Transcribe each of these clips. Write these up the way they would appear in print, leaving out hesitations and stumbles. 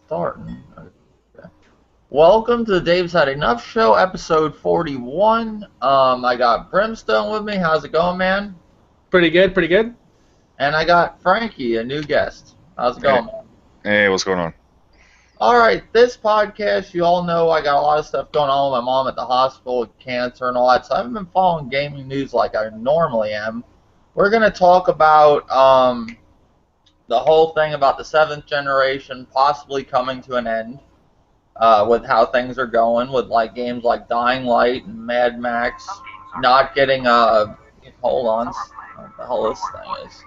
starting. Okay. Welcome to the Dave's Had Enough Show, episode 41. I got Brimstone with me. How's it going, man? Pretty good, pretty good. And I got Frankie, a new guest. How's it going, man? Hey, what's going on? All right, this podcast, you all know I got a lot of stuff going on with my mom at the hospital with cancer and all that, so I haven't been following gaming news like I normally am. We're going to talk about the whole thing about the 7th generation possibly coming to an end with how things are going with like games like Dying Light and Mad Max not getting hold on, what the hell this thing is.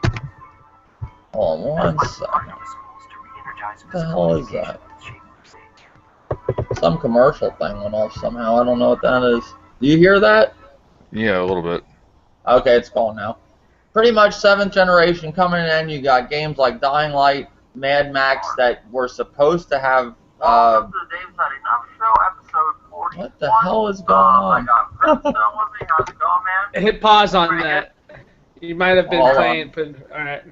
Hold on one second. What the hell is that? Some commercial thing went off somehow. I don't know what that is. Do you hear that? Yeah, a little bit. Okay, it's gone now. Pretty much 7th generation coming in. You got games like Dying Light, Mad Max that were supposed to have. Welcome to the Dave's Had Enough Show, episode 41. What the hell is going on? I got Brimstone with me. How's it going, man? Hit pause on that. You might have been Hold playing, but alright.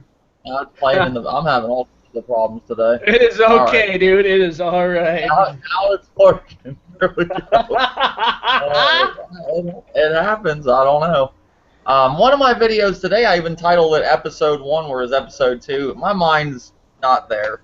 Not playing in the. I'm having all the problems today. It is okay, right. Dude. It is alright. Now it's working. There we go. It happens. I don't know. One of my videos today, I even titled it Episode 1, whereas Episode 2. My mind's not there.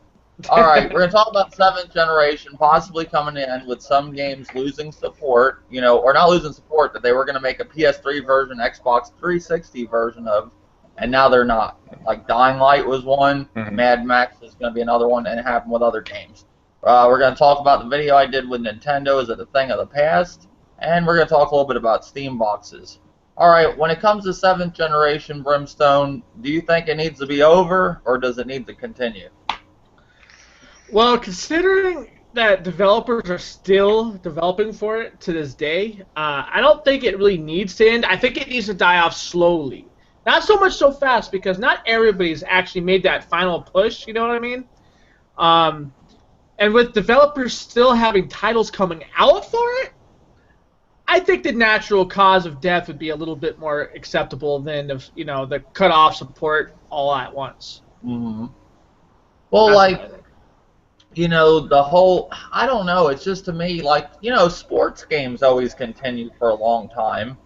All right, we're going to talk about 7th generation possibly coming in with some games losing support, or not losing support, that they were going to make a PS3 version, Xbox 360 version of, and now they're not. Like Dying Light was one, Mad Max is going to be another one, and it happened with other games. We're going to talk about the video I did with Nintendo, is it a thing of the past? And we're going to talk a little bit about Steam boxes. Alright, when it comes to 7th generation Brimstone, do you think it needs to be over, or does it need to continue? Well, considering that developers are still developing for it to this day, I don't think it really needs to end. I think it needs to die off slowly. Not so much so fast, because not everybody's actually made that final push, you know what I mean? And with developers still having titles coming out for it, I think the natural cause of death would be a little bit more acceptable than if, the cut off support all at once. Mm-hmm. Well, the whole, I don't know, it's just to me, sports games always continue for a long time.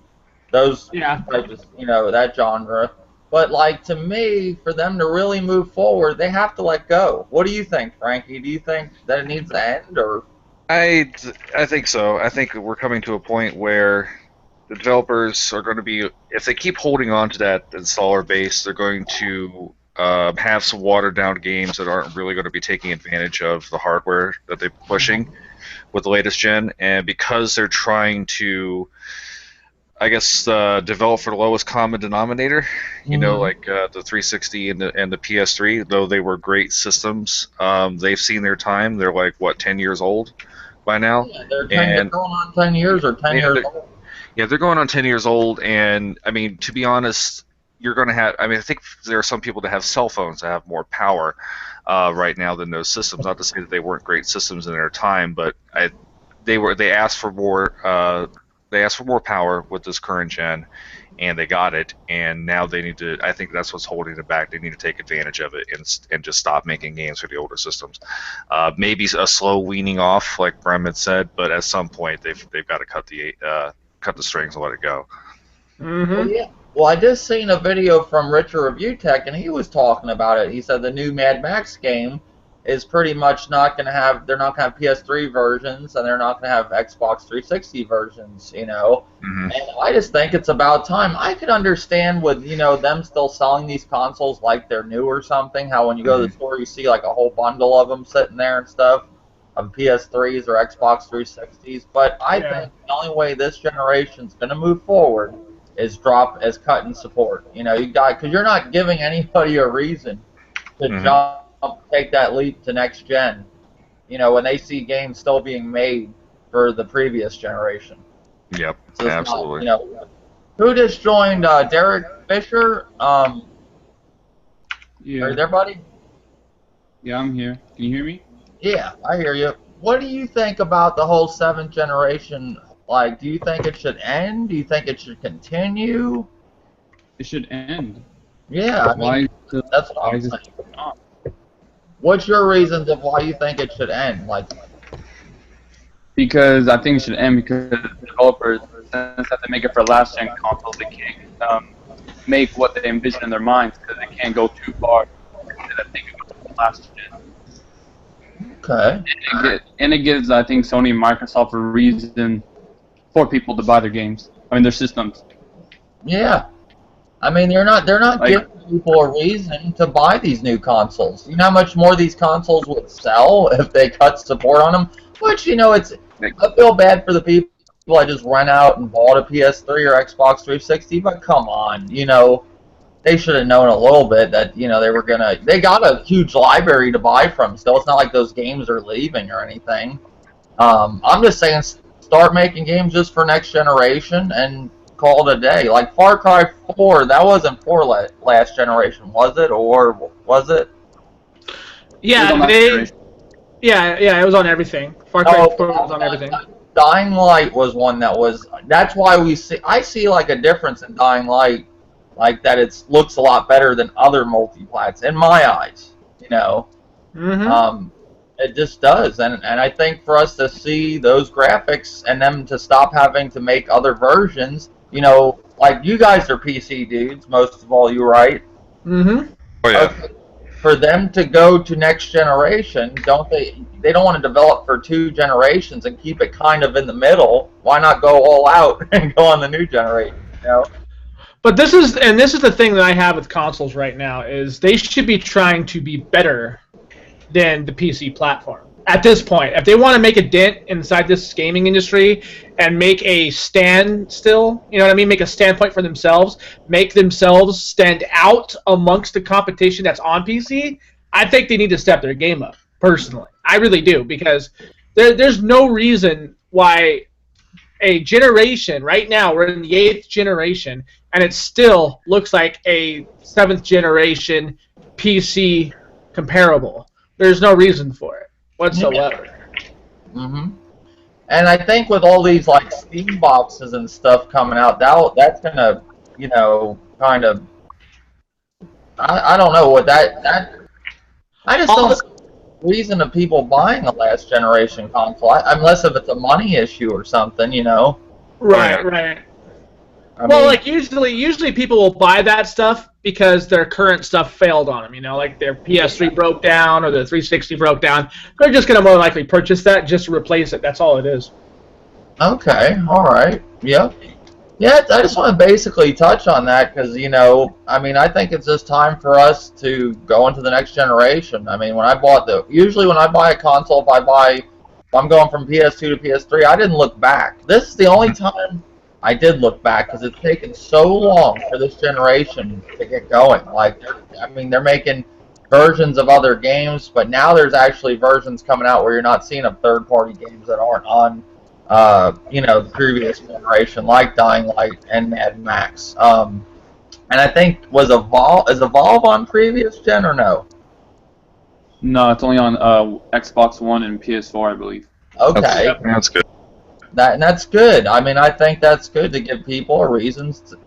Those types of, that genre. But, to me, for them to really move forward, they have to let go. What do you think, Frankie? Do you think that it needs to end, or? I think so. I think we're coming to a point where the developers are going to be, if they keep holding on to that installer base, they're going to have some watered-down games that aren't really going to be taking advantage of the hardware that they're pushing with the latest gen. And because they're trying to, I guess, develop for the lowest common denominator, like the 360 and the PS3, though they were great systems, they've seen their time. They're 10 years old by now. Yeah, they're going on 10 years or 10 years old. Yeah, they're going on 10 years old, and, to be honest, you're going to have, I think there are some people that have cell phones that have more power right now than those systems. Not to say that they weren't great systems in their time, but they asked for more power with this current gen, and they got it, and now they need to, I think that's what's holding it back. They need to take advantage of it and just stop making games for the older systems. Maybe a slow weaning off, like Brem had said, but at some point they've got to cut the strings and let it go. Mm-hmm. Well, yeah. Well, I just seen a video from Richard Review Tech, and he was talking about it. He said the new Mad Max game is pretty much not going to have, they're not going to have PS3 versions, and they're not going to have Xbox 360 versions, Mm-hmm. And I just think it's about time. I could understand with, them still selling these consoles like they're new or something, how when you go to the store you see a whole bundle of them sitting there and stuff, of PS3s or Xbox 360s, but I think the only way this generation's going to move forward is cutting support. Because you're not giving anybody a reason to take that leap to next gen, when they see games still being made for the previous generation. Yep, So absolutely. Who just joined? Derek Fisher? Yeah. Are you there, buddy? Yeah, I'm here. Can you hear me? Yeah, I hear you. What do you think about the whole 7th generation? Do you think it should end? Do you think it should continue? It should end. Yeah, Why? that's what I'm saying. What's your reasons of why you think it should end? Like, Because I think it should end because the developers, since that they make it for last-gen consoles, they can't make what they envision in their minds because they can't go too far that they can go for last-gen. okay. And it gives, I think, Sony and Microsoft a reason for people to buy their games. I mean, their systems. Yeah. I mean, they're not Like- giving people a reason to buy these new consoles. You know how much more these consoles would sell if they cut support on them? Which, you know, I feel bad for the people that just went out and bought a PS3 or Xbox 360, but come on, you know, they should have known a little bit that, you know, they got a huge library to buy from still. It's not like those games are leaving or anything. I'm just saying, start making games just for next generation and call it a day. Like Far Cry 4, that wasn't for last generation, was it? Or was it? Yeah, it was on everything. Far Cry 4 was on everything. Dying Light was one that was. That's why I see like a difference in Dying Light, like that it looks a lot better than other multiplats in my eyes. You know, it just does, and I think for us to see those graphics and them to stop having to make other versions, you know, like you guys are PC dudes, most of all, you right? Mm-hmm. Oh yeah. Okay. For them to go to next generation, don't they? They don't want to develop for 2 generations and keep it kind of in the middle. Why not go all out and go on the new generation? You know? But this is the thing that I have with consoles right now is they should be trying to be better than the PC platform at this point. If they want to make a dent inside this gaming industry and make a standstill, you know what I mean, make a standpoint for themselves, make themselves stand out amongst the competition that's on PC, I think they need to step their game up, personally. I really do, because there's no reason why a generation, right now, we're in the 8th generation, and it still looks like a 7th generation PC comparable. There's no reason for it whatsoever. Mm-hmm. And I think with all these like Steam boxes and stuff coming out, that's gonna, you know, kind of. I don't know what that. I just don't see the reason of people buying a last generation console, unless if it's a money issue or something, you know. Right. I Well, mean, like usually people will buy that stuff because their current stuff failed on them. You know, like their PS3 broke down or their 360 broke down. They're just gonna more likely purchase that just to replace it. That's all it is. okay, all right, yep. Yeah, I just want to basically touch on that because, you know, I mean, I think it's just time for us to go into the next generation. I mean, usually when I buy a console, if I'm going from PS2 to PS3, I didn't look back. This is the only time I did look back because it's taken so long for this generation to get going. Like, they're making versions of other games, but now there's actually versions coming out where you're not seeing of third-party games that aren't on, you know, the previous generation, like Dying Light and Mad Max. And I think is Evolve on previous gen or no? No, it's only on Xbox One and PS4, I believe. Okay. That's good. That's good. I mean, I think that's good to give people reasons to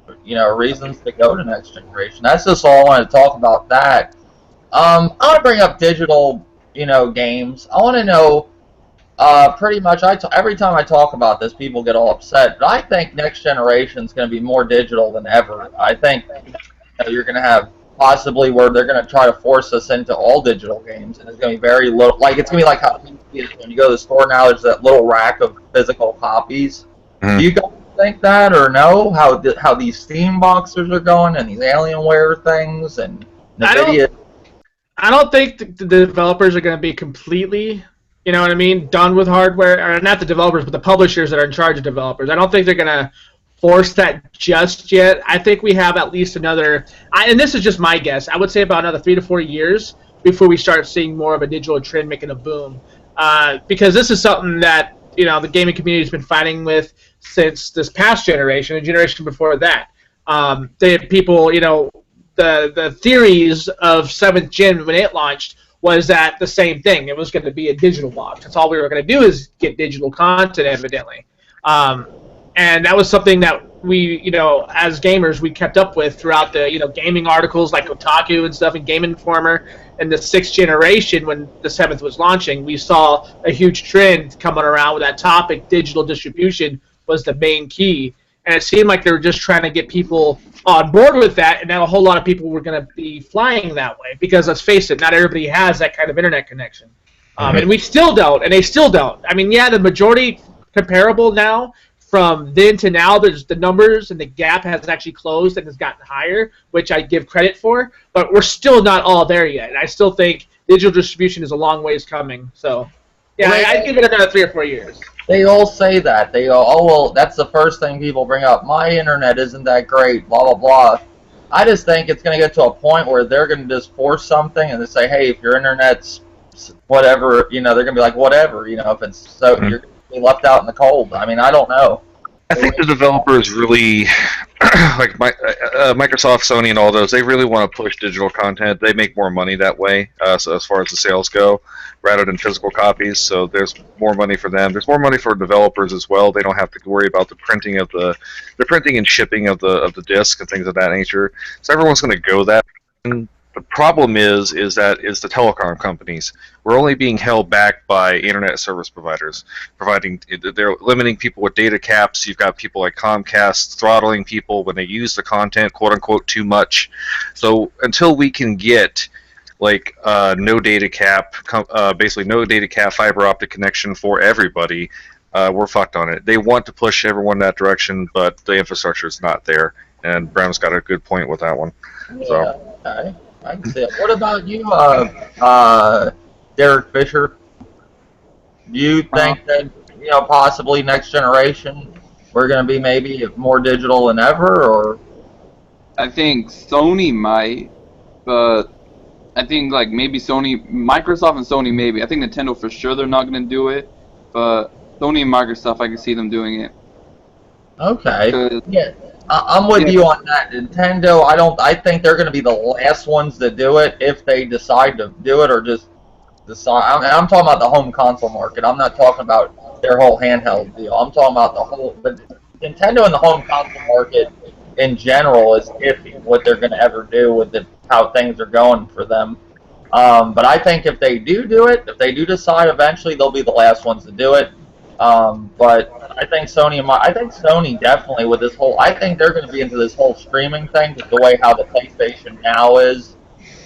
go to next generation. That's just all I want to talk about that. I want to bring up digital, you know, games. I want to know, pretty much, every time I talk about this, people get all upset. But I think next generation is going to be more digital than ever. I think you're going to have possibly where they're going to try to force us into all digital games, and it's going to be very little. Like, it's going to be like how when you go to the store now, there's that little rack of physical copies. Do you guys think that, or no? How these Steam boxes are going, and these Alienware things, and NVIDIA? I don't think the developers are going to be completely, you know what I mean, done with hardware. Or not the developers, but the publishers that are in charge of developers. I don't think they're going to force that just yet. I think we have at least another, and this is just my guess, I would say about another 3 to 4 years before we start seeing more of a digital trend making a boom. Because this is something that, you know, the gaming community has been fighting with since this past generation, and generation before that. They had people, you know, the theories of 7th gen when it launched was that the same thing. It was going to be a digital box. That's all we were going to do is get digital content, evidently. And that was something that we, as gamers, we kept up with throughout the, gaming articles like Otaku and stuff and Game Informer, and the 6th generation when the 7th was launching, we saw a huge trend coming around with that topic. Digital distribution was the main key, and it seemed like they were just trying to get people on board with that, and now a whole lot of people were going to be flying that way because, let's face it, not everybody has that kind of internet connection. And we still don't, and they still don't. I mean, yeah, the majority comparable now from then to now, there's the numbers and the gap has actually closed and has gotten higher, which I give credit for, but we're still not all there yet. And I still think digital distribution is a long ways coming. So, yeah, I'd give it another 3 or 4 years. They all say that. They go, oh, well, that's the first thing people bring up. My internet isn't that great, blah, blah, blah. I just think it's going to get to a point where they're going to just force something and they say, hey, if your internet's whatever, they're going to be like, whatever, if it's so, you're going to be left out in the cold. I mean, I don't know. I think the developers really, like Microsoft, Sony, and all those, they really want to push digital content. They make more money that way, so as far as the sales go, rather than physical copies. So there's more money for them. There's more money for developers as well. They don't have to worry about the printing and shipping of the disc and things of that nature. So everyone's going to go that. The problem is the telecom companies. We're only being held back by internet service providers, they're limiting people with data caps. You've got people like Comcast throttling people when they use the content, quote unquote, too much. So until we can get like no data cap, basically no data cap fiber optic connection for everybody, we're fucked on it. They want to push everyone that direction, but the infrastructure is not there. And Bram's got a good point with that one. So. Yeah, okay. I can see it. What about you, Derek Fisher? Do you think that, possibly next generation we're going to be maybe more digital than ever, or? I think Sony might, but I think like maybe Microsoft and Sony maybe. I think Nintendo for sure they're not going to do it, but Sony and Microsoft I can see them doing it. Okay. Yeah. I'm with you on that. Nintendo, I think they're going to be the last ones to do it if they decide to do it or just decide. I'm talking about the home console market. I'm not talking about their whole handheld deal. I'm talking about but Nintendo and the home console market in general is iffy what they're going to ever do with how things are going for them. But I think if they do it, if they do decide eventually, they'll be the last ones to do it. But I think Sony definitely with this whole. I think they're going to be into this whole streaming thing, just the way how the PlayStation Now is,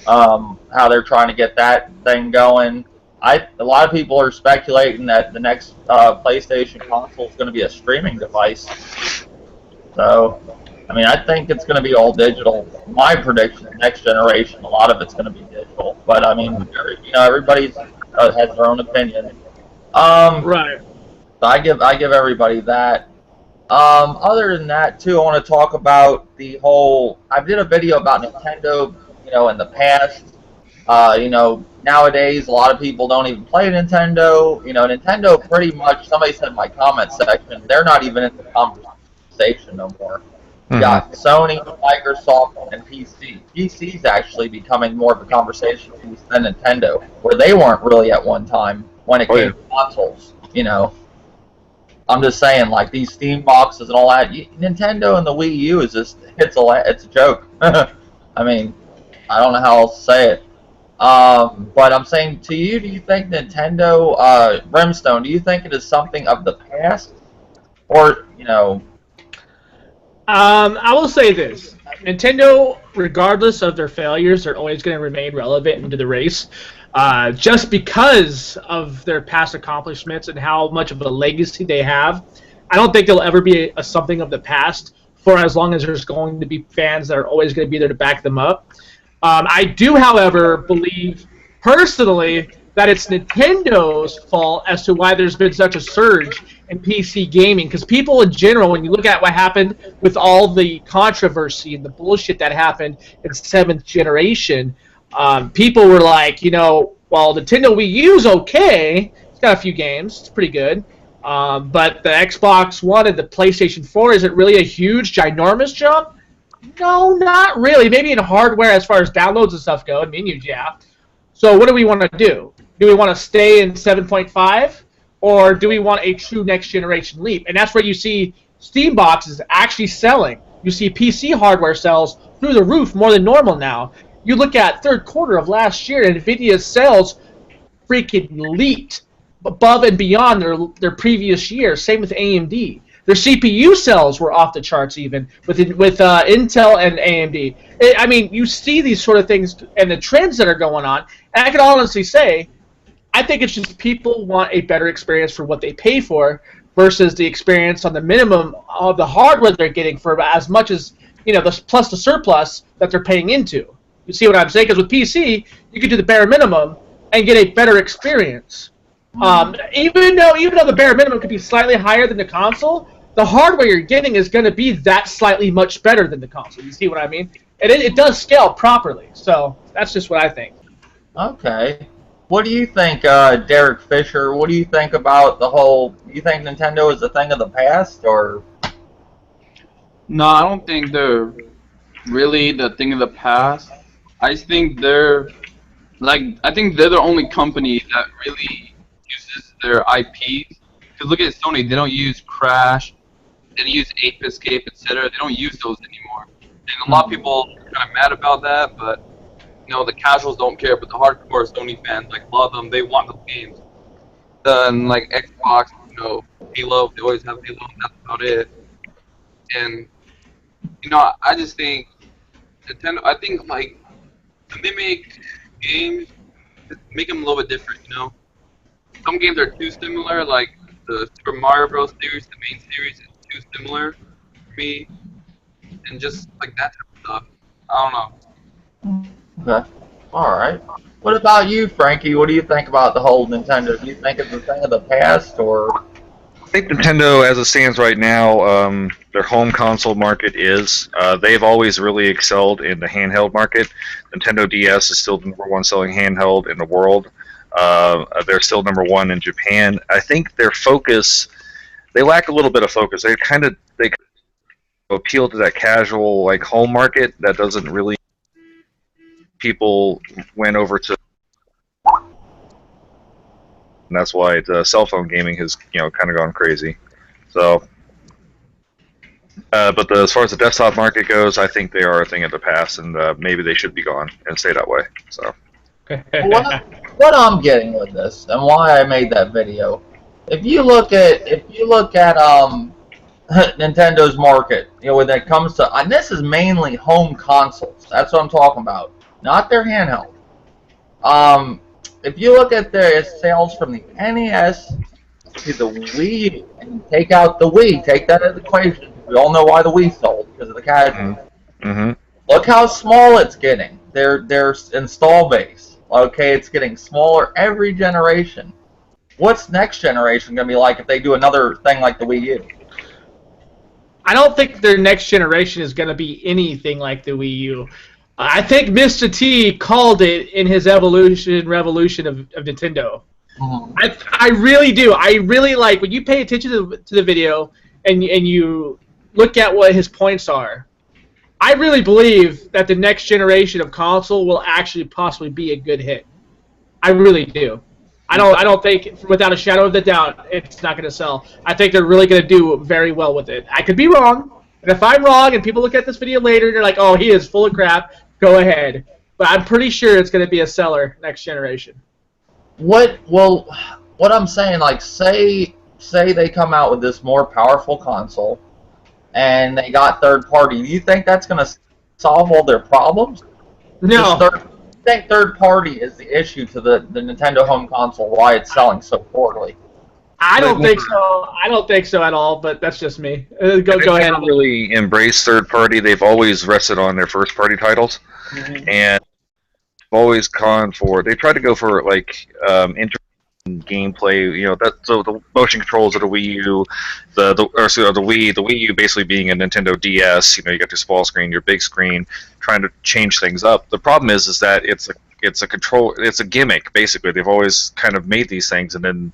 how they're trying to get that thing going. A lot of people are speculating that the next PlayStation console is going to be a streaming device. So, I mean, I think it's going to be all digital. My prediction, next generation, a lot of it's going to be digital. But I mean, everybody has their own opinion. Right. So I give everybody that. Other than that, too, I want to talk about the whole. I did a video about Nintendo, in the past. Nowadays, a lot of people don't even play Nintendo. Nintendo pretty much. Somebody said in my comment section, they're not even in the conversation no more. You got Sony, Microsoft, and PC. PC's actually becoming more of a conversation piece than Nintendo, where they weren't really at one time when it came to consoles. I'm just saying, like these Steam boxes and all that. Nintendo and the Wii U is it's a joke. I mean, I don't know how else to say it. But I'm saying to you, do you think Nintendo, Brimstone, do you think it is something of the past, or I will say this: Nintendo, regardless of their failures, are always going to remain relevant into the race. Just because of their past accomplishments and how much of a legacy they have, I don't think they'll ever be something of the past for as long as there's going to be fans that are always going to be there to back them up. I do, however, believe personally that it's Nintendo's fault as to why there's been such a surge in PC gaming. Because people in general, when you look at what happened with all the controversy and the bullshit that happened in 7th generation, people were like, well, Nintendo Wii U's okay. It's got a few games. It's pretty good. But the Xbox One and the PlayStation 4, is it really a huge, ginormous jump? No, not really. Maybe in hardware as far as downloads and stuff go, and menus, yeah. So what do we want to do? Do we want to stay in 7.5, or do we want a true next-generation leap? And that's where you see Steam boxes actually selling. You see PC hardware sales through the roof more than normal now. You look at third quarter of last year, and NVIDIA's sales freaking leaped above and beyond their previous year. Same with AMD. Their CPU sales were off the charts even with Intel and AMD. I mean, you see these sort of things and the trends that are going on. And I can honestly say, I think it's just people want a better experience for what they pay for versus the experience on the minimum of the hardware they're getting for as much as, plus the surplus that they're paying into. You see what I'm saying? Because with PC, you can do the bare minimum and get a better experience. Even though the bare minimum could be slightly higher than the console, the hardware you're getting is going to be that slightly much better than the console. You see what I mean? And it does scale properly. So that's just what I think. Okay. What do you think, Derek Fisher? What do you think about the whole? You think Nintendo is a thing of the past, or? No, I don't think they're really the thing of the past. I just think they're the only company that really uses their IPs. Because look at Sony, they don't use Crash, they don't use Ape Escape, etc. They don't use those anymore. And a lot of people are kind of mad about that, but the casuals don't care. But the hardcore Sony fans, like a lot of them, they want those games. Then like Xbox, Halo, they always have Halo, and that's about it. And I just think Nintendo. I think like to mimic games, make them a little bit different. Some games are too similar, like the Super Mario Bros. Series, the main series is too similar for me, and just like that type of stuff. I don't know. Okay. All right. What about you, Frankie? What do you think about the whole Nintendo? Do you think it's a thing of the past, or? I think Nintendo, as it stands right now, their home console market is. They've always really excelled in the handheld market. Nintendo DS is still the #1 selling handheld in the world. They're still #1 in Japan. I think their focus, they lack a little bit of focus. They appeal to that casual like home market that doesn't really. People went over to, and that's why the cell phone gaming has kind of gone crazy. So, but as far as the desktop market goes, I think they are a thing of the past, and maybe they should be gone and stay that way. So, what I'm getting with this and why I made that video, if you look at Nintendo's market, when it comes to, and this is mainly home consoles. That's what I'm talking about. Not their handheld. If you look at their sales from the NES to the Wii, and take out the Wii, take that out of the equation. We all know why the Wii sold, because of the casual. Mm-hmm. Look how small it's getting. Their install base. Okay, it's getting smaller every generation. What's next generation going to be like if they do another thing like the Wii U? I don't think their next generation is going to be anything like the Wii U. I think Mr. T called it in his revolution of Nintendo. Mm-hmm. I really do. I really like when you pay attention to the video and you look at what his points are. I really believe that the next generation of console will actually possibly be a good hit. I really do. I don't think, without a shadow of a doubt, it's not going to sell. I think they're really going to do very well with it. I could be wrong. And if I'm wrong and people look at this video later and they're like, oh, he is full of crap, go ahead. But I'm pretty sure it's going to be a seller next generation. What I'm saying, like, say they come out with this more powerful console and they got third party, do you think that's going to solve all their problems? No. I think third party is the issue to the Nintendo home console, why it's selling so poorly. I don't think so. I don't think so at all, but that's just me. Go ahead. They don't really embrace third party. They've always rested on their first party titles, and always gone for. They try to go for like gameplay. So the motion controls of the Wii U, the Wii U basically being a Nintendo DS. You got your small screen, your big screen, trying to change things up. The problem is that it's a gimmick basically. They've always kind of made these things and then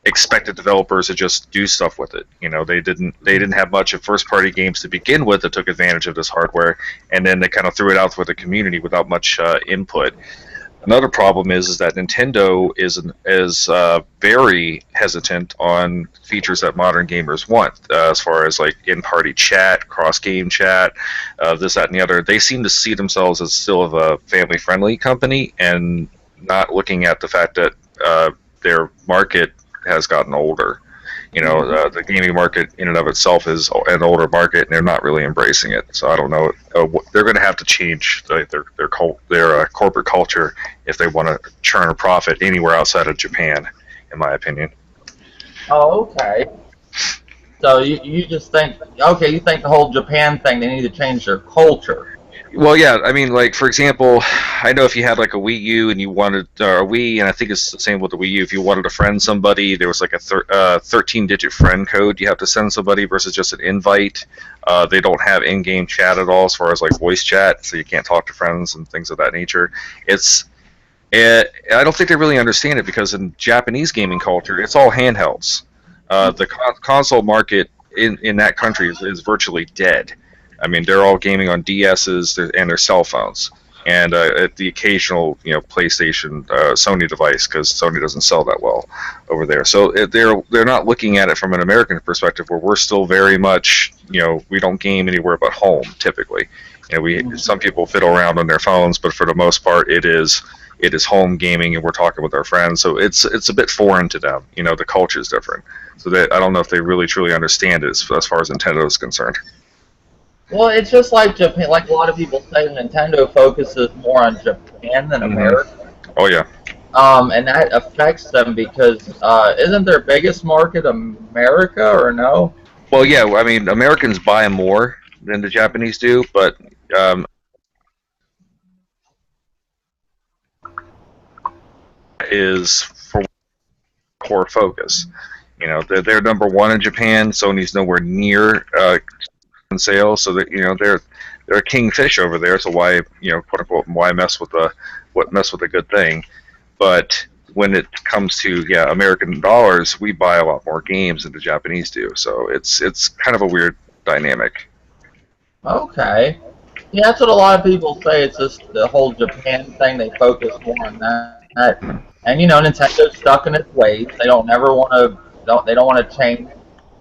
expected developers to just do stuff with it. They didn't have much of first-party games to begin with that took advantage of this hardware, and then they kind of threw it out for the community without much input. Another problem is that Nintendo is very hesitant on features that modern gamers want, as far as like in-party chat, cross-game chat, this, that, and the other. They seem to see themselves as still of a family-friendly company, and not looking at the fact that their market has gotten older. You know, the gaming market in and of itself is an older market, and they're not really embracing it. So I don't know. They're going to have to change their corporate culture if they want to churn a profit anywhere outside of Japan, in my opinion. Oh, okay. So you just think, okay, you think the whole Japan thing, they need to change their culture. Well, yeah, I mean, like, for example, I know if you had like a Wii U and you wanted, or a Wii, and I think it's the same with the Wii U, if you wanted to friend somebody, there was like a 13-digit friend code you have to send somebody versus just an invite. They don't have in-game chat at all as far as like voice chat, so you can't talk to friends and things of that nature. I don't think they really understand it, because in Japanese gaming culture, it's all handhelds. The console market in that country is virtually dead. I mean, they're all gaming on DSs and their cell phones, and the occasional, PlayStation, Sony device, because Sony doesn't sell that well over there. So they're not looking at it from an American perspective, where we're still very much, we don't game anywhere but home typically. Some people fiddle around on their phones, but for the most part, it is home gaming, and we're talking with our friends. So it's a bit foreign to them. The culture is different. So I don't know if they really truly understand it as far as Nintendo is concerned. Well, it's just like Japan. Like a lot of people say, Nintendo focuses more on Japan than America. Oh yeah. And that affects them because isn't their biggest market America, or no? Well, yeah. I mean, Americans buy more than the Japanese do, but is for core focus. They're number one in Japan. Sony's nowhere near in sales, so that they're a kingfish over there. So why quote unquote why mess with a good thing? But when it comes to American dollars, we buy a lot more games than the Japanese do. So it's kind of a weird dynamic. Okay. Yeah, that's what a lot of people say. It's just the whole Japan thing. They focus more on that. And Nintendo's stuck in its ways. They don't want to change.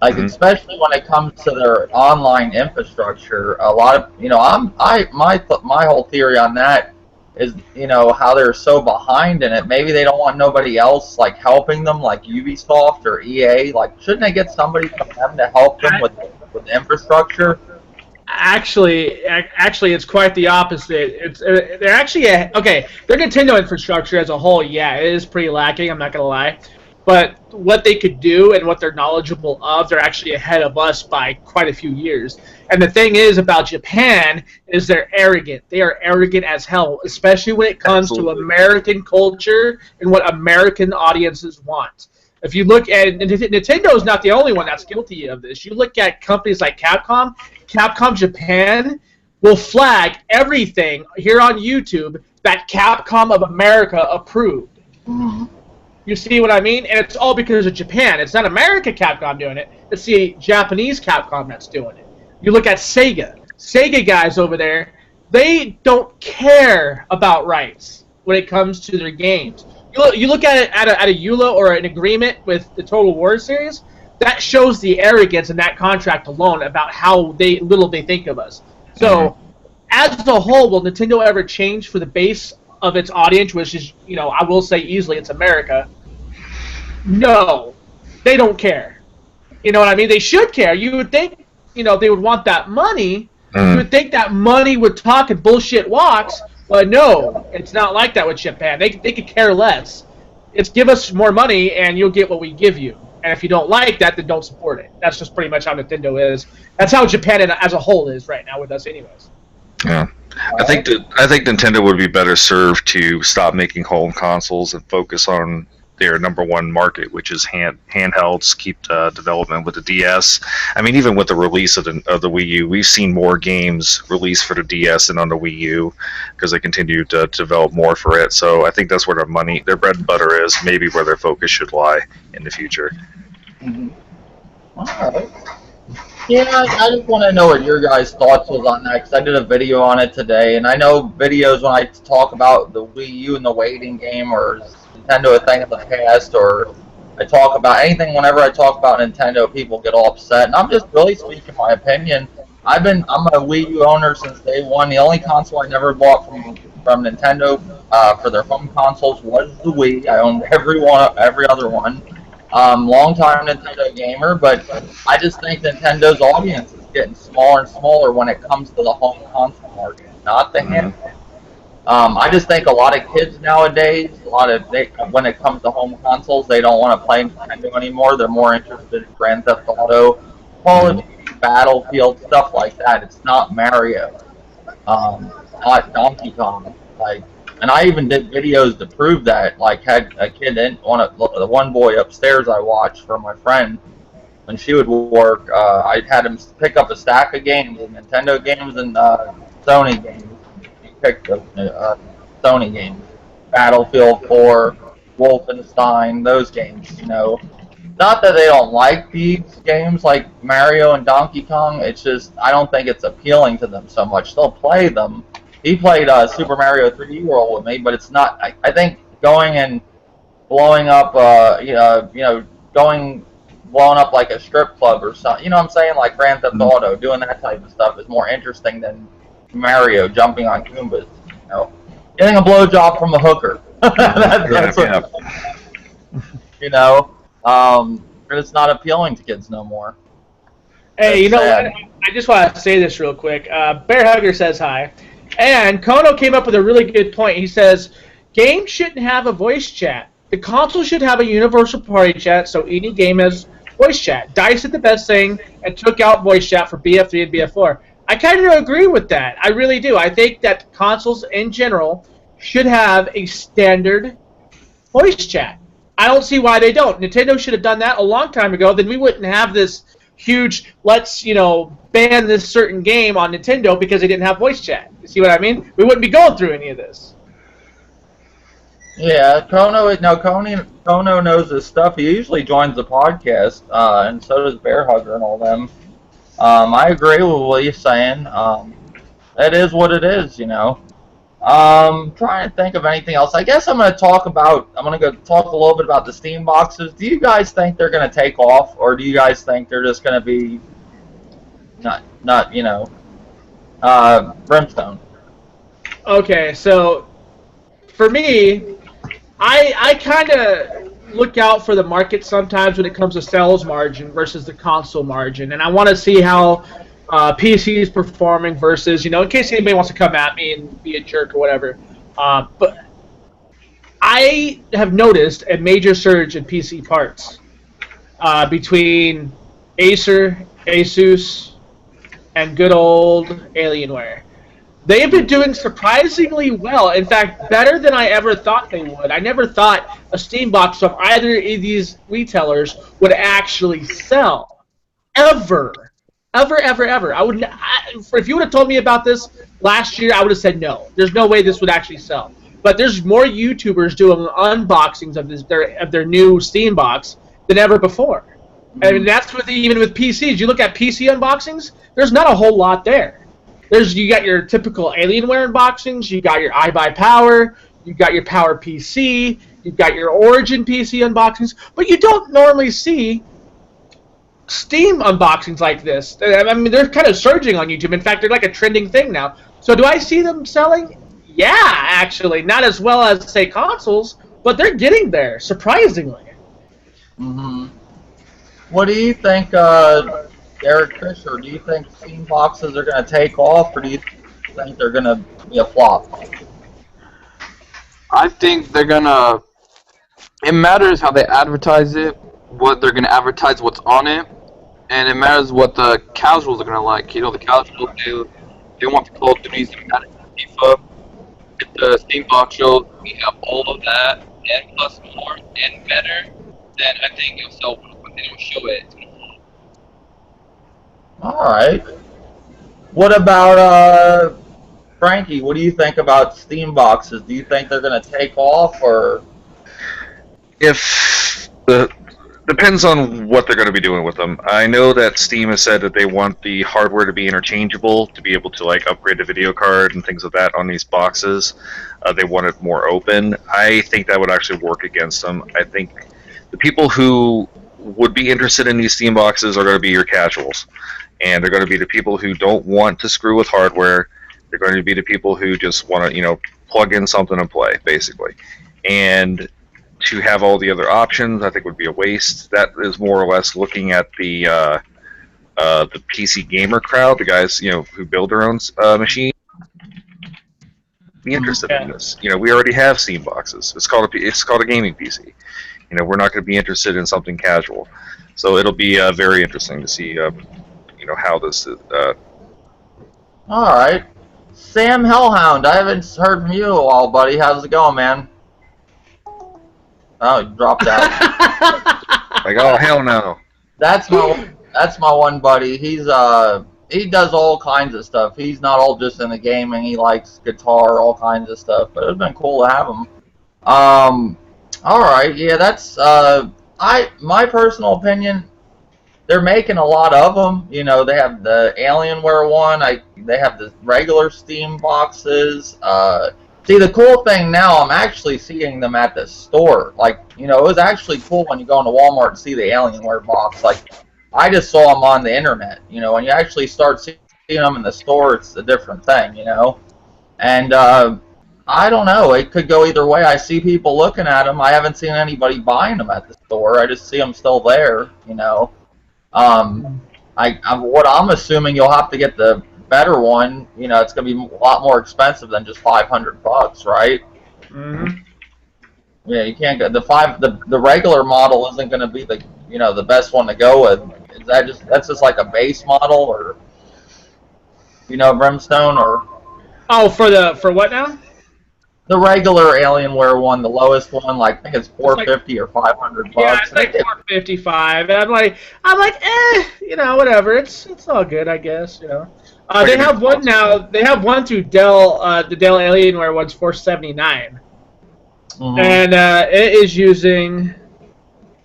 Like especially when it comes to their online infrastructure, a lot of my whole theory on that is how they're so behind in it. Maybe they don't want nobody else like helping them, like Ubisoft or EA. Like, shouldn't they get somebody from them to help them with infrastructure? Actually, it's quite the opposite. They're actually their Nintendo infrastructure as a whole, yeah, it is pretty lacking. I'm not gonna lie, but what they could do and what they're knowledgeable of, they're actually ahead of us by quite a few years. And the thing is about Japan is they're arrogant. They are arrogant as hell, especially when it comes to American culture and what American audiences want. If you look at Nintendo is not the only one that's guilty of this. You look at companies like Capcom Japan will flag everything here on YouTube that Capcom of America approved. You see what I mean? And it's all because of Japan. It's not America Capcom doing it. It's the Japanese Capcom that's doing it. You look at Sega. Sega guys over there, they don't care about rights when it comes to their games. You look at it at a EULA or an agreement with the Total War series, that shows the arrogance in that contract alone about how little they think of us. So, as a whole, will Nintendo ever change for the base of its audience, which is, I will say easily, it's America? No, they don't care. You know what I mean? They should care. You would think, they would want that money. You would think that money would talk and bullshit walks. But no, it's not like that with Japan. They could care less. It's give us more money and you'll get what we give you. And if you don't like that, then don't support it. That's just pretty much how Nintendo is. That's how Japan as a whole is right now with us anyways. Yeah. I think Nintendo would be better served to stop making home consoles and focus on their number one market, which is handhelds. Keep development with the DS. I mean, even with the release of the Wii U, we've seen more games released for the DS than on the Wii U because they continue to develop more for it. So I think that's where their bread and butter is. Maybe where their focus should lie in the future. All right. Yeah, I just want to know what your guys' thoughts was on that because I did a video on it today, and I know videos when I talk about the Wii U and the waiting game, or is Nintendo a thing of the past, or I talk about anything. Whenever I talk about Nintendo, people get all upset, and I'm just really speaking my opinion. I'm a Wii U owner since day one. The only console I never bought from Nintendo for their home consoles was the Wii. I owned every other one. Long time Nintendo gamer, but I just think Nintendo's audience is getting smaller and smaller when it comes to the home console market, not the handheld. I just think a lot of kids nowadays, when it comes to home consoles, they don't want to play Nintendo anymore. They're more interested in Grand Theft Auto, Call of Duty, Battlefield, stuff like that. It's not Mario, not Donkey Kong. And I even did videos to prove that. Like, had a kid the one boy upstairs I watched from my friend when she would work. I had him pick up a stack of games, Nintendo games and Sony games. He picked the Sony games, Battlefield 4, Wolfenstein, those games. Not that they don't like these games like Mario and Donkey Kong. It's just I don't think it's appealing to them so much. They'll play them. He played Super Mario 3D World with me, but it's not. I think going and blowing up, blowing up like a strip club or something. You know what I'm saying? Like Grand Theft Auto, doing that type of stuff is more interesting than Mario jumping on Goombas. Getting a blowjob from a hooker. That's what, it's not appealing to kids no more. Hey, you know what? I just want to say this real quick. Bear Hugger says hi. And Kono came up with a really good point. He says, games shouldn't have a voice chat. The console should have a universal party chat, so any game has voice chat. DICE did the best thing and took out voice chat for BF3 and BF4. I kind of agree with that. I really do. I think that consoles in general should have a standard voice chat. I don't see why they don't. Nintendo should have done that a long time ago. Then we wouldn't have this huge, let's, ban this certain game on Nintendo because they didn't have voice chat. You see what I mean? We wouldn't be going through any of this. Yeah, Kono knows his stuff. He usually joins the podcast, and so does Bear Hugger and all them. I agree with what he's saying. It is what it is, Trying to think of anything else. I guess I'm going to talk a little bit about the Steam boxes. Do you guys think they're going to take off, or do you guys think they're just going to be brimstone? Okay, so for me, I kind of look out for the market sometimes when it comes to sales margin versus the console margin, and I want to see how PC is performing versus, in case anybody wants to come at me and be a jerk or whatever. But I have noticed a major surge in PC parts between Acer, Asus, and good old Alienware. They have been doing surprisingly well. In fact, better than I ever thought they would. I never thought a Steam box from either of these retailers would actually sell. Ever. Ever. If you would have told me about this last year, I would have said no. There's no way this would actually sell. But there's more YouTubers doing unboxings of their new Steam box than ever before. And that's even with PCs. You look at PC unboxings, there's not a whole lot there. You got your typical Alienware unboxings, you got your iBuyPower, you got your Power PC, you've got your Origin PC unboxings, but you don't normally see Steam unboxings like this. I mean, they're kind of surging on YouTube. In fact, they're like a trending thing now. So do I see them selling? Yeah, actually. Not as well as, say, consoles, but they're getting there, surprisingly. Mm-hmm. What do you think, Eric Fisher? Do you think Steam boxes are going to take off, or do you think they're going to be a flop? I think they're going to... It matters how they advertise it, what they're going to advertise, what's on it, and it matters what the casuals are going to like. The casuals, they want the Call of Duties and FIFA. If the Steam box shows we have all of that, and plus more, and better, then I think it'll sell. When they don't show it, it's going to flop. Alright. What about, Frankie, what do you think about Steam boxes? Do you think they're going to take off, or... If the depends on what they're going to be doing with them. I know that Steam has said that they want the hardware to be interchangeable, to be able to like upgrade the video card and things of that on these boxes. They want it more open. I think that would actually work against them. I think the people who would be interested in these Steam boxes are going to be your casuals, and they're going to be the people who don't want to screw with hardware. They're going to be the people who just want to, plug in something and play, basically. And to have all the other options, I think would be a waste. That is more or less looking at the PC gamer crowd, the guys who build their own machine. Be interested in this. We already have Steam boxes. It's called a gaming PC. We're not going to be interested in something casual. So it'll be very interesting to see how this. All right, Sam Hellhound. I haven't heard from you in a while, buddy. How's it going, man? Oh, he dropped out. Like, oh hell no. That's my one buddy. He does all kinds of stuff. He's not all just in the gaming. He likes guitar, all kinds of stuff. But it's been cool to have him. All right, yeah, that's my personal opinion. They're making a lot of them. They have the Alienware one. They have the regular Steam boxes. See, the cool thing now, I'm actually seeing them at the store. Like, it was actually cool when you go into Walmart and see the Alienware box. Like, I just saw them on the internet. When you actually start seeing them in the store, it's a different thing, And I don't know. It could go either way. I see people looking at them. I haven't seen anybody buying them at the store. I just see them still there, What I'm assuming, you'll have to get the better one. It's going to be a lot more expensive than just $500, right? Mm-hmm. Yeah, you can't get the regular model isn't going to be the best one to go with. Is that's just like a base model, or Brimstone, or for what now? The regular Alienware one, the lowest one, like I think it's $450 or $500. Yeah, it's like $455, and I'm like, whatever. It's all good, I guess. They have one now. They have one through Dell. The Dell Alienware one's $479, and it is using.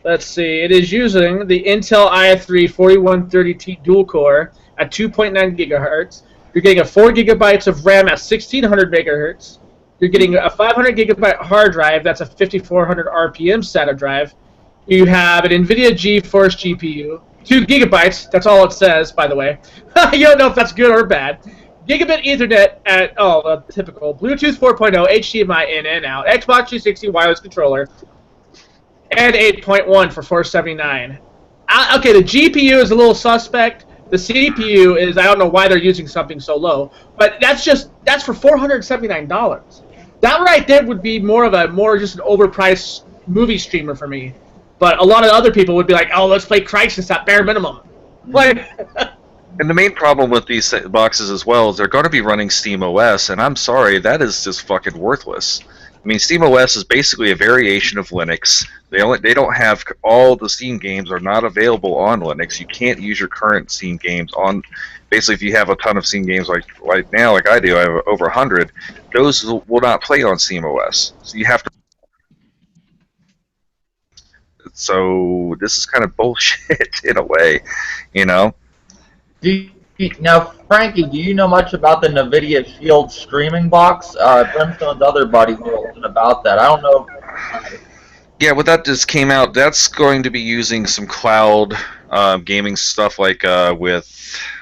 Let's see. It is using the Intel i3 4130T dual core at 2.9 gigahertz. You're getting a 4 gigabytes of RAM at 1600 megahertz. You're getting a 500 gigabyte hard drive. That's a 5400 RPM SATA drive. You have an NVIDIA GeForce GPU. 2 gigabytes. That's all it says, by the way. You don't know if that's good or bad. Gigabit Ethernet at typical. Bluetooth 4.0, HDMI in and out. Xbox 360 wireless controller. And 8.1 for $479. Okay, the GPU is a little suspect. The CPU is, I don't know why they're using something so low, but that's for $479. That right there would be just an overpriced movie streamer for me. But a lot of other people would be like, oh, let's play Crysis at bare minimum. Like, and the main problem with these boxes as well is they're going to be running SteamOS, and I'm sorry, that is just fucking worthless. I mean, SteamOS is basically a variation of Linux. They don't have all the Steam games are not available on Linux. You can't use your current Steam games on. Basically, if you have a ton of Steam games like right now, like I do, I have over 100. Those will not play on SteamOS. So you have to. So this is kind of bullshit in a way, Now, Frankie, do you know much about the NVIDIA Shield streaming box? Brimstone's other buddy knew a little bit about that. I don't know. Yeah, what that just came out, that's going to be using some cloud gaming stuff like with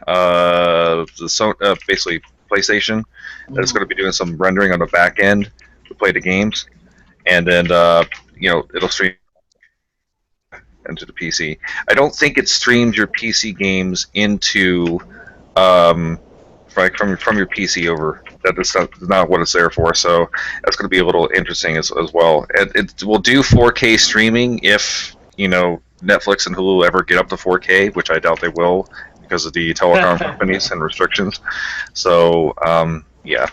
basically PlayStation. That's going to be doing some rendering on the back end to play the games, and then it'll stream into the PC. I don't think it streams your PC games into from your PC over. That is not what it's there for. So that's going to be a little interesting as well. It will do 4K streaming if Netflix and Hulu ever get up to 4K, which I doubt they will because of the telecom companies and restrictions. So yeah.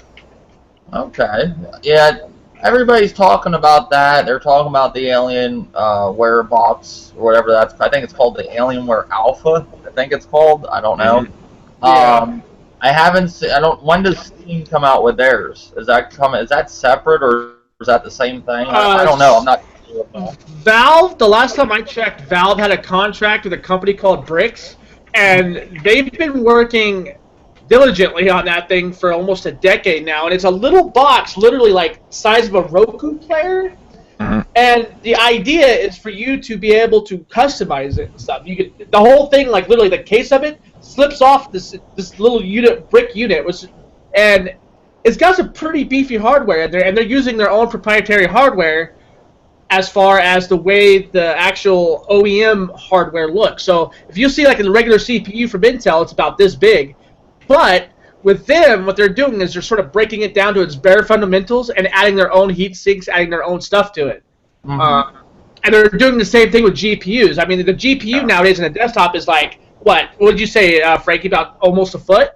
Okay. Yeah. Everybody's talking about that. They're talking about the Alienware box or whatever that's. I think it's called the Alienware Alpha. I think it's called. I don't know. Yeah. I haven't seen. When does Steam come out with theirs? Is that separate or is that the same thing? I don't know. I'm not Valve, the last time I checked, Valve had a contract with a company called Bricks, and they've been working diligently on that thing for almost a decade now. And it's a little box, literally like size of a Roku player. And the idea is for you to be able to customize it and stuff. You could, the whole thing, like literally the case of it, slips off this little brick unit, and it's got some pretty beefy hardware in there, and they're using their own proprietary hardware as far as the way the actual OEM hardware looks. So if you see like a regular CPU from Intel, it's about this big, but with them, what they're doing is they're sort of breaking it down to its bare fundamentals and adding their own heat sinks, adding their own stuff to it. And they're doing the same thing with GPUs. I mean, the GPU nowadays in a desktop is like, what did you say, Frankie, about almost a foot?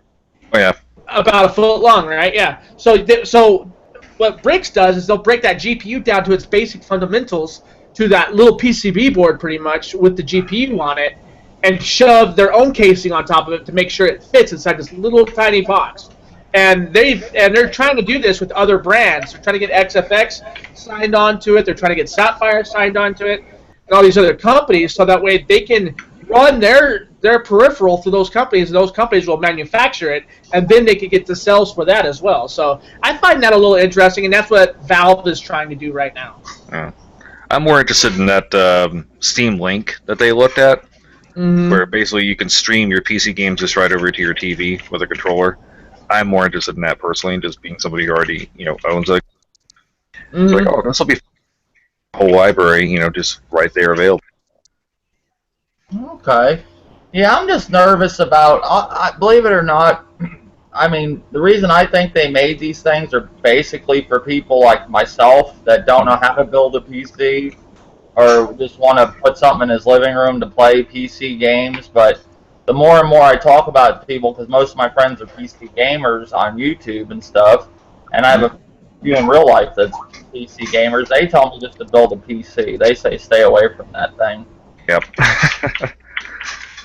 Oh, yeah. About a foot long, right? Yeah. So what Bricks does is they'll break that GPU down to its basic fundamentals, to that little PCB board pretty much with the GPU on it, and shove their own casing on top of it to make sure it fits inside this little tiny box. And they're trying to do this with other brands. They're trying to get XFX signed on to it. They're trying to get Sapphire signed on to it, and all these other companies, so that way they can run their peripheral through those companies, and those companies will manufacture it, and then they can get the sales for that as well. So I find that a little interesting, and that's what Valve is trying to do right now. I'm more interested in that Steam Link that they looked at, where basically you can stream your PC games just right over to your TV with a controller. I'm more interested in that personally, just being somebody who already owns it. It's like, oh, this will be a whole library, just right there available. Okay. Yeah, I'm just nervous about, I believe it or not, I mean, the reason I think they made these things are basically for people like myself that don't know how to build a PC, or just want to put something in his living room to play PC games. But the more and more I talk about it to people, because most of my friends are PC gamers on YouTube and stuff, and I have a few in real life that's PC gamers, they tell me just to build a PC. They say stay away from that thing. Yep.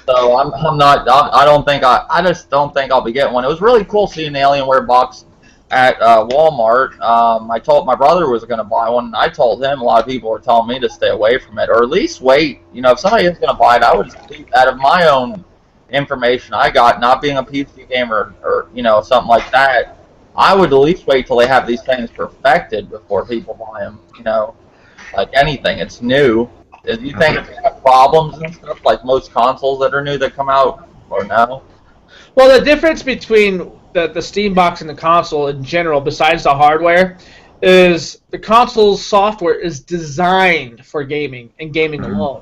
So I just don't think I'll be getting one. It was really cool seeing the Alienware box at Walmart. My brother was going to buy one, and I told him a lot of people were telling me to stay away from it, or at least wait. If somebody is going to buy it, I would keep out of my own information I got, not being a PC gamer or something like that. I would at least wait till they have these things perfected before people buy them. Like anything, it's new. Do you think it's got problems and stuff like most consoles that are new that come out, or no? Well, the difference between the Steam box and the console in general, besides the hardware, is the console's software is designed for gaming and gaming alone,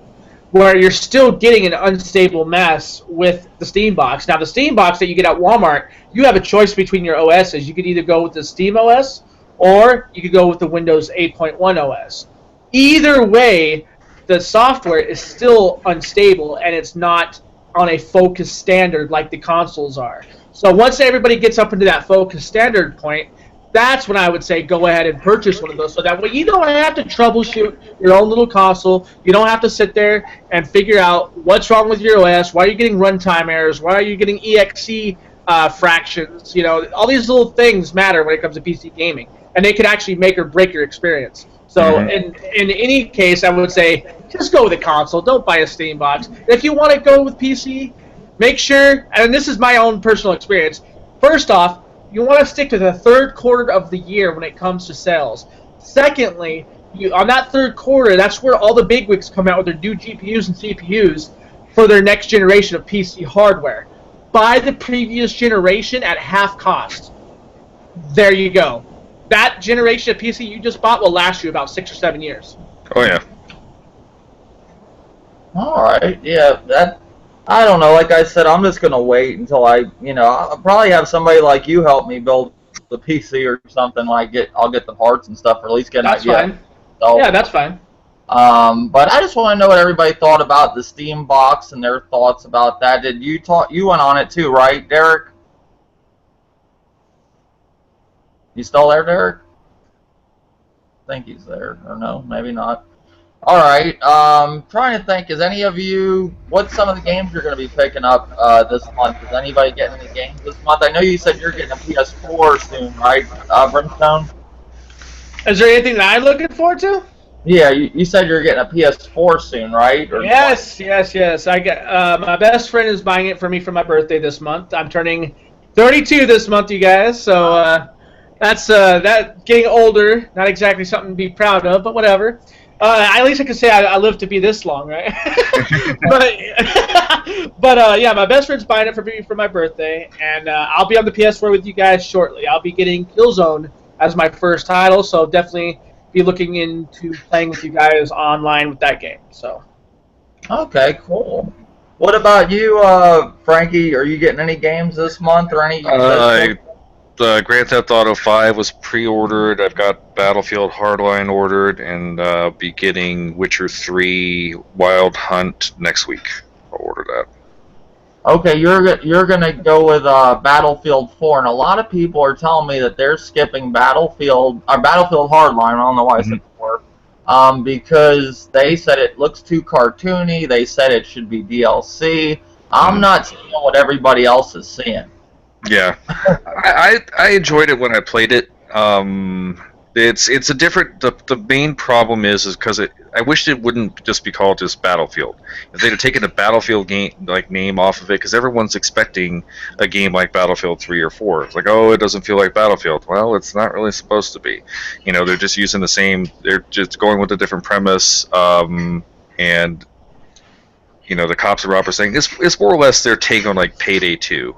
where you're still getting an unstable mess with the Steam box. Now, the Steam box that you get at Walmart, you have a choice between your OSs. You could either go with the Steam OS, or you could go with the Windows 8.1 OS. Either way, the software is still unstable, and it's not on a focused standard like the consoles are. So once everybody gets up into that focused standard point, that's when I would say go ahead and purchase one of those, so that way you don't have to troubleshoot your own little console. You don't have to sit there and figure out what's wrong with your OS, why are you getting runtime errors, why are you getting EXE fractions. All these little things matter when it comes to PC gaming, and they could actually make or break your experience. So in any case, I would say just go with a console. Don't buy a Steam box. If you want to go with PC, make sure, and this is my own personal experience, first off, you want to stick to the third quarter of the year when it comes to sales. Secondly, on that third quarter, that's where all the bigwigs come out with their new GPUs and CPUs for their next generation of PC hardware. Buy the previous generation at half cost. There you go. That generation of PC you just bought will last you about 6 or 7 years. Oh, yeah. All right. Yeah, I don't know. Like I said, I'm just going to wait until I'll probably have somebody like you help me build the PC or something. I'll get the parts and stuff, or at least get an idea. That's fine. So, yeah, that's fine. But I just want to know what everybody thought about the Steam box and their thoughts about that. You went on it too, right, Derek? You still there, Derek? I think he's there. Or no, maybe not. All right. Trying to think. What's some of the games you're going to be picking up this month? Is anybody getting any games this month? I know you said you're getting a PS4 soon, right, Brimstone? Is there anything that I'm looking forward to? Yeah, you said you're getting a PS4 soon, right? Or Yes. I got my best friend is buying it for me for my birthday this month. I'm turning 32 this month, you guys. So that's that getting older. Not exactly something to be proud of, but whatever. At least I can say I lived to be this long, right? but yeah, my best friend's buying it for me for my birthday, and I'll be on the PS4 with you guys shortly. I'll be getting Killzone as my first title, so definitely be looking into playing with you guys online with that game. So. Okay, cool. What about you, Frankie? Are you getting any games this month or any? Grand Theft Auto 5 was pre-ordered. I've got Battlefield Hardline ordered, and be getting Witcher 3 Wild Hunt next week. I'll order that. Okay, you're gonna go with Battlefield 4, and a lot of people are telling me that they're skipping Battlefield Hardline. I don't know why I said 4, because they said it looks too cartoony. They said it should be DLC. I'm not seeing what everybody else is seeing. Yeah, I enjoyed it when I played it. It's a different. The main problem is because I wish it wouldn't just be called just Battlefield. If they'd have taken the Battlefield game name off of it, because everyone's expecting a game like Battlefield 3 or 4. It's like, oh, it doesn't feel like Battlefield. Well, it's not really supposed to be. You know, they're just using the same. They're just going with a different premise, and you know, the cops are saying it's more or less their take on like Payday 2.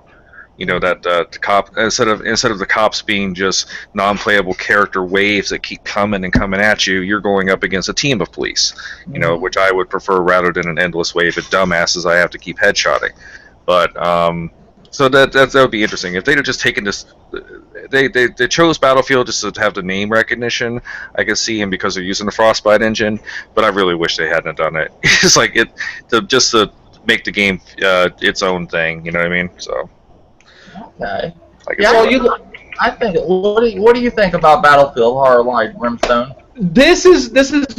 You know, that the cop instead of the cops being just non-playable character waves that keep coming and coming at you, you're going up against a team of police. You know, which I would prefer rather than an endless wave of dumbasses I have to keep headshotting. But so that would be interesting if they'd have just taken this. They chose Battlefield just to have the name recognition. I could see him because they're using the Frostbite engine, but I really wish they hadn't done it. It's like just to make the game its own thing. You know what I mean? So. Okay. Yeah, I think. What do you think about Battlefield Hardline, Brimstone? This is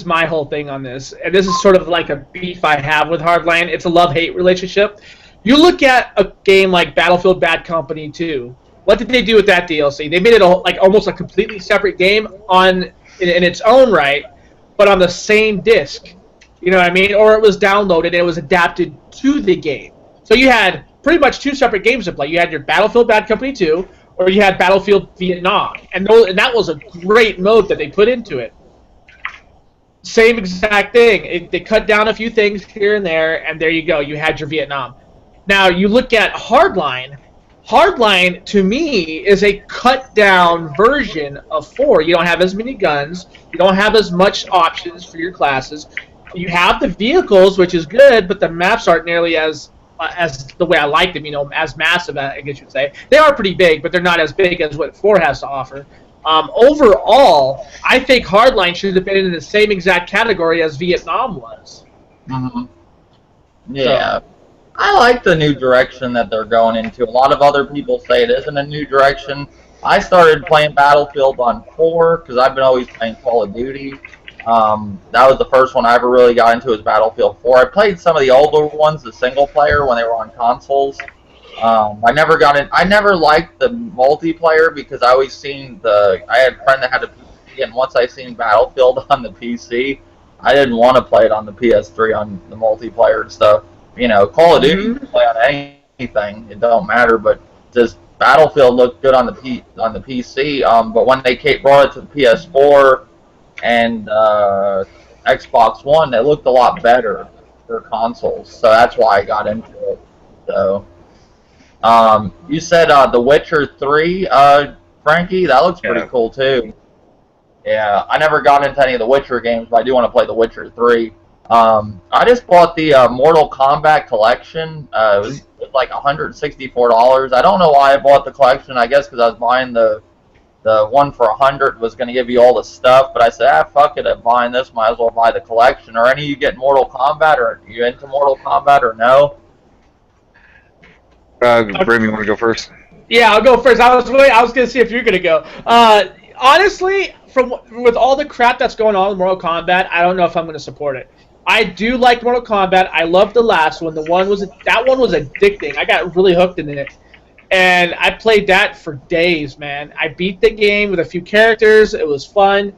my whole thing on this, and this is sort of like a beef I have with Hardline. It's a love-hate relationship. You look at a game like Battlefield Bad Company 2. What did they do with that DLC? They made it like almost a completely separate game in its own right, but on the same disc. You know what I mean? Or it was downloaded and it was adapted to the game. So you had pretty much two separate games to play. You had your Battlefield Bad Company 2, or you had Battlefield Vietnam. And that was a great mode that they put into it. Same exact thing. They cut down a few things here and there, and there you go. You had your Vietnam. Now, you look at Hardline. Hardline, to me, is a cut-down version of 4. You don't have as many guns. You don't have as much options for your classes. You have the vehicles, which is good, but the maps aren't nearly as the way I like them, you know, as massive, I guess you'd say. They are pretty big, but they're not as big as what 4 has to offer. Overall, I think Hardline should have been in the same exact category as Vietnam was. Mm-hmm. Yeah. So, I like the new direction that they're going into. A lot of other people say it isn't a new direction. I started playing Battlefield on 4 because I've been always playing Call of Duty. That was the first one I ever really got into, was Battlefield 4. I played some of the older ones, the single player, when they were on consoles. I never liked the multiplayer because I always seen I had a friend that had a PC, and once I seen Battlefield on the PC, I didn't want to play it on the PS3 on the multiplayer and stuff. You know, Call of Duty you can play on anything, it don't matter, but just Battlefield looked good on the PC. But when they brought it to the PS4 and Xbox One, they looked a lot better for consoles, so that's why I got into it. So, you said The Witcher 3, Frankie? That looks pretty cool too. Yeah, I never got into any of the Witcher games, but I do want to play The Witcher 3. I just bought the Mortal Kombat collection. It was like $164. I don't know why I bought the collection. I guess because I was buying the one for $100 was going to give you all the stuff, but I said, fuck it, I'm buying this, might as well buy the collection. Are any of you getting Mortal Kombat, or are you into Mortal Kombat, or no? Brim, you want to go first? Yeah, I'll go first. I was going to see if you're going to go. Honestly, with all the crap that's going on with Mortal Kombat, I don't know if I'm going to support it. I do like Mortal Kombat. I loved the last one. That one was addicting. I got really hooked in it. And I played that for days, man. I beat the game with a few characters. It was fun.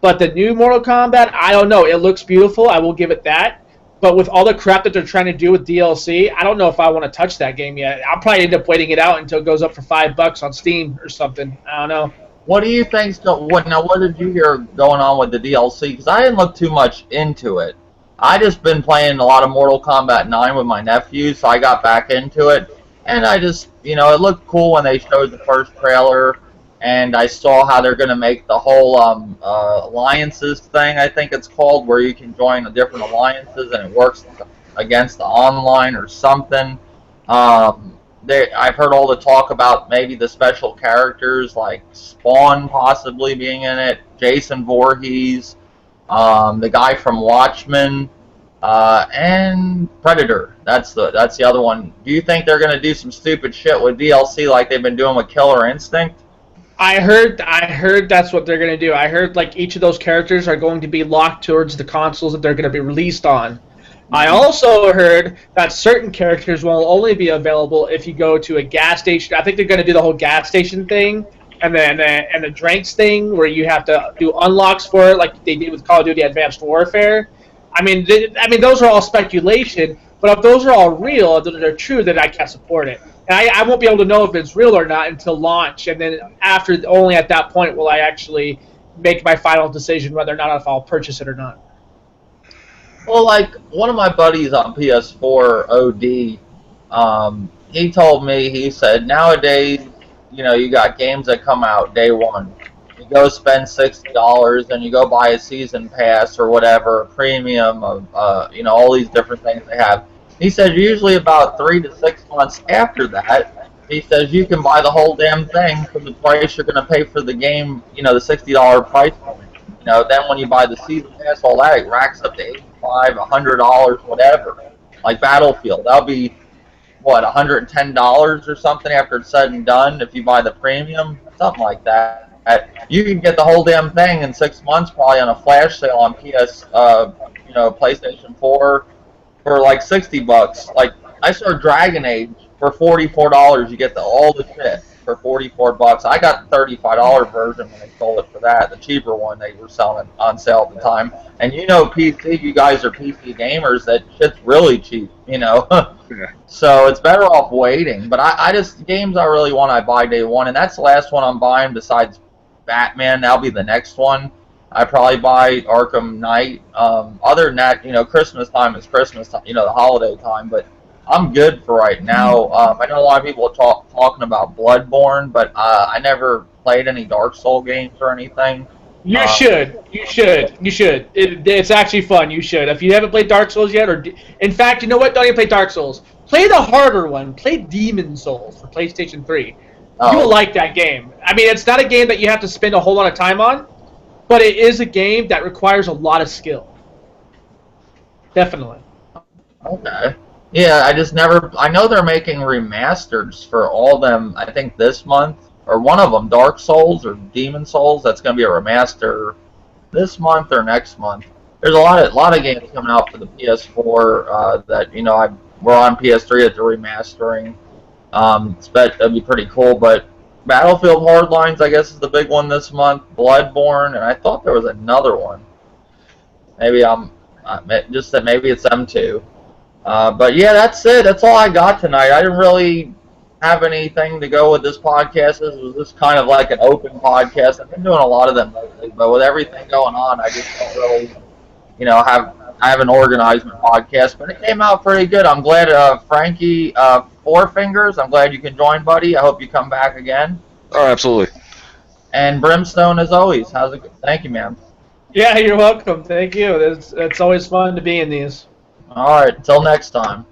But the new Mortal Kombat, I don't know. It looks beautiful. I will give it that. But with all the crap that they're trying to do with DLC, I don't know if I want to touch that game yet. I'll probably end up waiting it out until it goes up for $5 on Steam or something. I don't know. What do you think? What did you hear going on with the DLC? Because I didn't look too much into it. I just been playing a lot of Mortal Kombat 9 with my nephew, so I got back into it. And I just, it looked cool when they showed the first trailer. And I saw how they're going to make the whole alliances thing, I think it's called, where you can join the different alliances and it works against the online or something. I've heard all the talk about maybe the special characters like Spawn possibly being in it, Jason Voorhees, the guy from Watchmen, and Predator. That's the other one. Do you think they're going to do some stupid shit with DLC like they've been doing with Killer Instinct? I heard that's what they're going to do. I heard like each of those characters are going to be locked towards the consoles that they're going to be released on. I also heard that certain characters will only be available if you go to a gas station. I think they're going to do the whole gas station thing and then and the drinks thing where you have to do unlocks for it like they did with Call of Duty Advanced Warfare. I mean those are all speculation, but if those are all real, if they're true, then I can't support it. And I won't be able to know if it's real or not until launch, and then only at that point will I actually make my final decision whether or not if I'll purchase it or not. Well, like one of my buddies on PS4 OD, he told me, he said nowadays, you got games that come out day one. You go spend $60 and you go buy a season pass or whatever, a premium of all these different things they have. He says usually about 3 to 6 months after that, he says you can buy the whole damn thing for the price you're going to pay for the game, the $60 price point. Then when you buy the season pass, all that, it racks up to $85, $100, whatever. Like Battlefield, that'll be, $110 or something after it's said and done if you buy the premium, something like that. You can get the whole damn thing in 6 months probably on a flash sale on PlayStation 4. For like $60, like I saw Dragon Age for $44. You get all the shit for $44. I got the $35 version when they sold it for that, the cheaper one they were selling on sale at the time. And PC, you guys are PC gamers. That shit's really cheap, Yeah. So it's better off waiting. But I just games I really want I buy day one, and that's the last one I'm buying besides Batman. That'll be the next one. I probably buy Arkham Knight. Other than that, Christmas time is Christmas time, the holiday time. But I'm good for right now. I know a lot of people are talking about Bloodborne, but I never played any Dark Soul games or anything. You should. It's actually fun. You should. If you haven't played Dark Souls yet, in fact, you know what? Don't even play Dark Souls. Play the harder one. Play Demon Souls for PlayStation 3. Oh. You will like that game. I mean, it's not a game that you have to spend a whole lot of time on. But it is a game that requires a lot of skill. Definitely. Okay. Yeah, I know they're making remasters for all them, I think this month, or one of them, Dark Souls or Demon Souls, that's going to be a remaster this month or next month. There's a lot of games coming out for the PS4 that, we're on PS3 that they're remastering. That'd be pretty cool, but Battlefield Hardlines, I guess, is the big one this month. Bloodborne, and I thought there was another one. Maybe maybe it's them two. But yeah, that's it. That's all I got tonight. I didn't really have anything to go with this podcast. This was just kind of like an open podcast. I've been doing a lot of them lately, but with everything going on, I just don't really, I haven't organized my podcast. But it came out pretty good. I'm glad, Frankie, Four Fingers, I'm glad you can join, buddy. I hope you come back again. Oh, absolutely. And Brimstone, as always. How's it? Thank you, man. Yeah, you're welcome. Thank you. It's always fun to be in these. All right. Until next time.